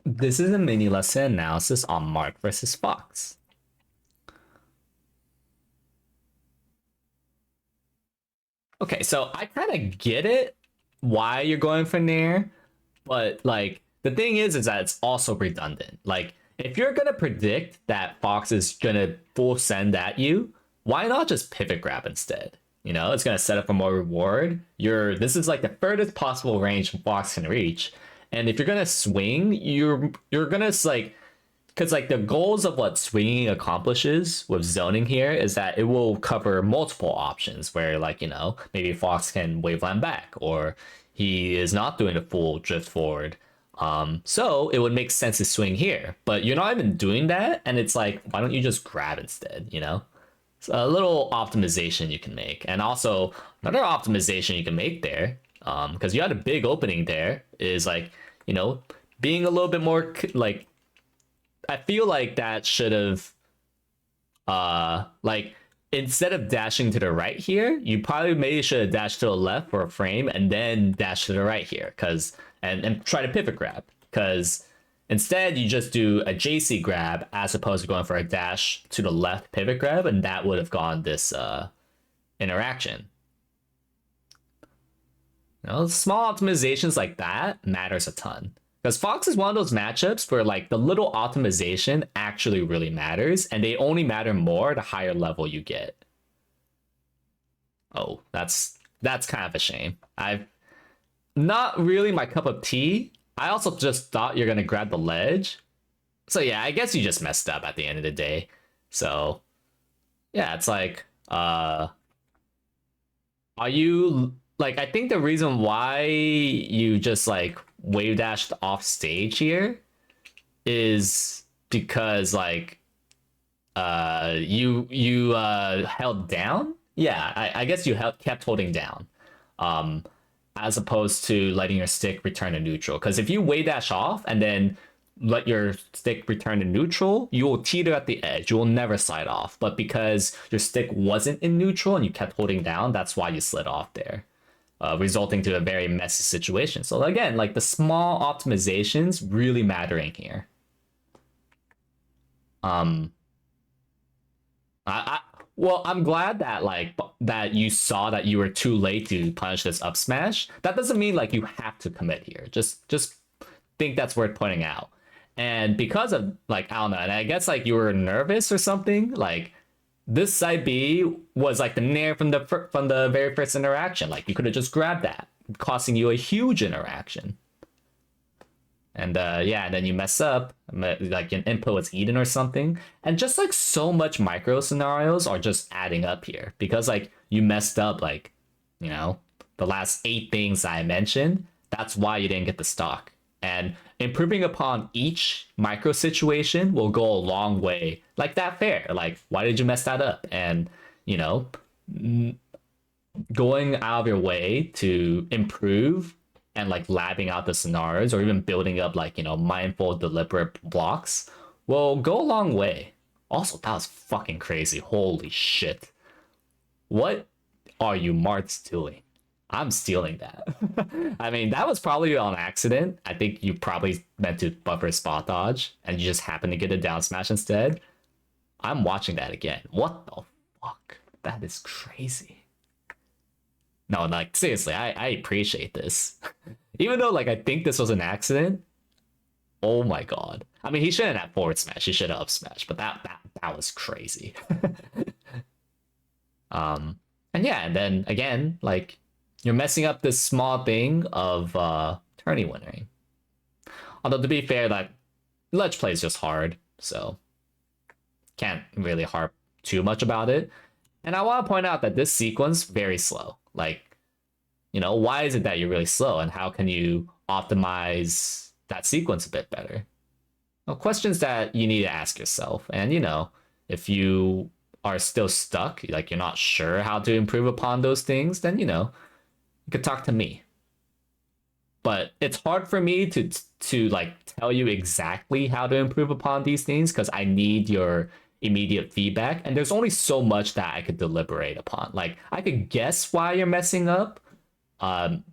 This is a mini lesson analysis on Marth versus Fox. Okay, so I kind of get it why you're going for Nair, but like the thing is that it's also redundant. Like if you're gonna predict that Fox is gonna full send at you, why not just pivot grab instead? You know, it's gonna set up for more reward. This is like the furthest possible range Fox can reach, and if you're gonna swing, you're gonna like because like the goals of what swinging accomplishes with zoning here is that it will cover multiple options where like maybe Fox can waveland back or he is not doing a full drift forward. So it would make sense to swing here, but you're not even doing that, and it's like why don't you just grab instead? It's a little optimization you can make, and also another optimization you can make there, because you had a big opening there, is like being a little bit more like I feel like that should have like instead of dashing to the right here, you probably maybe should have dashed to the left for a frame and then dash to the right here because and try to pivot grab because instead you just do a JC grab as opposed to going for a dash to the left pivot grab, and that would have gone this interaction. Small optimizations like that matters a ton. Because Fox is one of those matchups where like the little optimization actually really matters, and they only matter more the higher level you get. Oh, that's kind of a shame. I've not really my cup of tea. I also just thought you're gonna grab the ledge. So yeah, I guess you just messed up at the end of the day. So yeah, it's like are you like I think the reason why you just like wave dashed off stage here is because like you held down. Yeah, I guess you kept holding down. Um as opposed to letting your stick return to neutral. Because if you wave dash off and then let your stick return to neutral, you will teeter at the edge. You will never slide off. But because your stick wasn't in neutral and you kept holding down, that's why you slid off there, resulting to a very messy situation. So again, like the small optimizations really mattering here. Um, well, I'm glad that like that you saw that you were too late to punish this up smash. That doesn't mean like you have to commit here. Just think that's worth pointing out. And because of like I don't know, and I guess like you were nervous or something. Like this side B was like the nair from the very first interaction. Like you could have just grabbed that, costing you a huge interaction. And yeah, and then you mess up, like an input was eaten or something, and just like so much micro scenarios are just adding up here because like you messed up like the last 8 things I mentioned. That's why you didn't get the stock, and improving upon each micro situation will go a long way. Like that fair, like why did you mess that up, and you know going out of your way to improve and like labbing out the scenarios or even building up like mindful deliberate blocks will go a long way. Also, that was fucking crazy. Holy shit, what are you Marts doing? I'm stealing that. I mean, that was probably on accident. I think you probably meant to buffer spot dodge and you just happened to get a down smash instead. I'm watching that again. What the fuck, that is crazy. No, like seriously, I appreciate this. Even though like I think this was an accident. Oh my god. I mean, he shouldn't have forward smash. He should have up smash, but that was crazy. And yeah, and then again, like you're messing up this small thing of tourney winning. Although to be fair, that ledge play is just hard, so can't really harp too much about it. And I want to point out that this sequence very slow. Like why is it that you're really slow, and how can you optimize that sequence a bit better? Well, questions that you need to ask yourself. And if you are still stuck, like you're not sure how to improve upon those things, then you could talk to me. But it's hard for me to like tell you exactly how to improve upon these things because I need your immediate feedback, and there's only so much that I could deliberate upon. Like I could guess why you're messing up, um,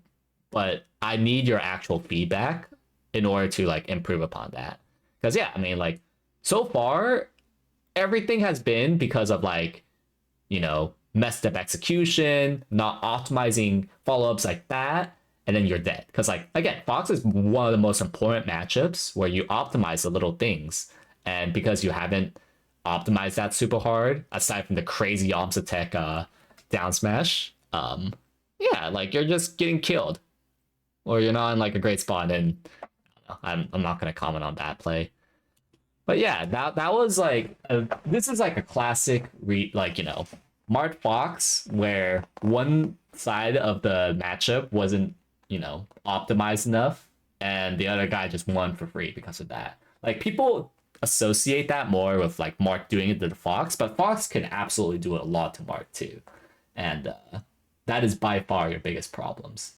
but I need your actual feedback in order to like improve upon that. Because yeah, I mean like so far everything has been because of like, you know, messed up execution, not optimizing follow-ups like that, and then you're dead. Because like again, Fox is one of the most important matchups where you optimize the little things, and because you haven't optimized that super hard, aside from the crazy opposite tech down smash, yeah, like you're just getting killed, or you're not in like a great spot. And I'm not gonna comment on that play. But yeah, that was like this is like a classic like, you know, Marth Fox where one side of the matchup wasn't, you know, optimized enough, and the other guy just won for free because of that. Like people associate that more with like Marth doing it to the Fox, but Fox can absolutely do it a lot to Marth too, and that is by far your biggest problems.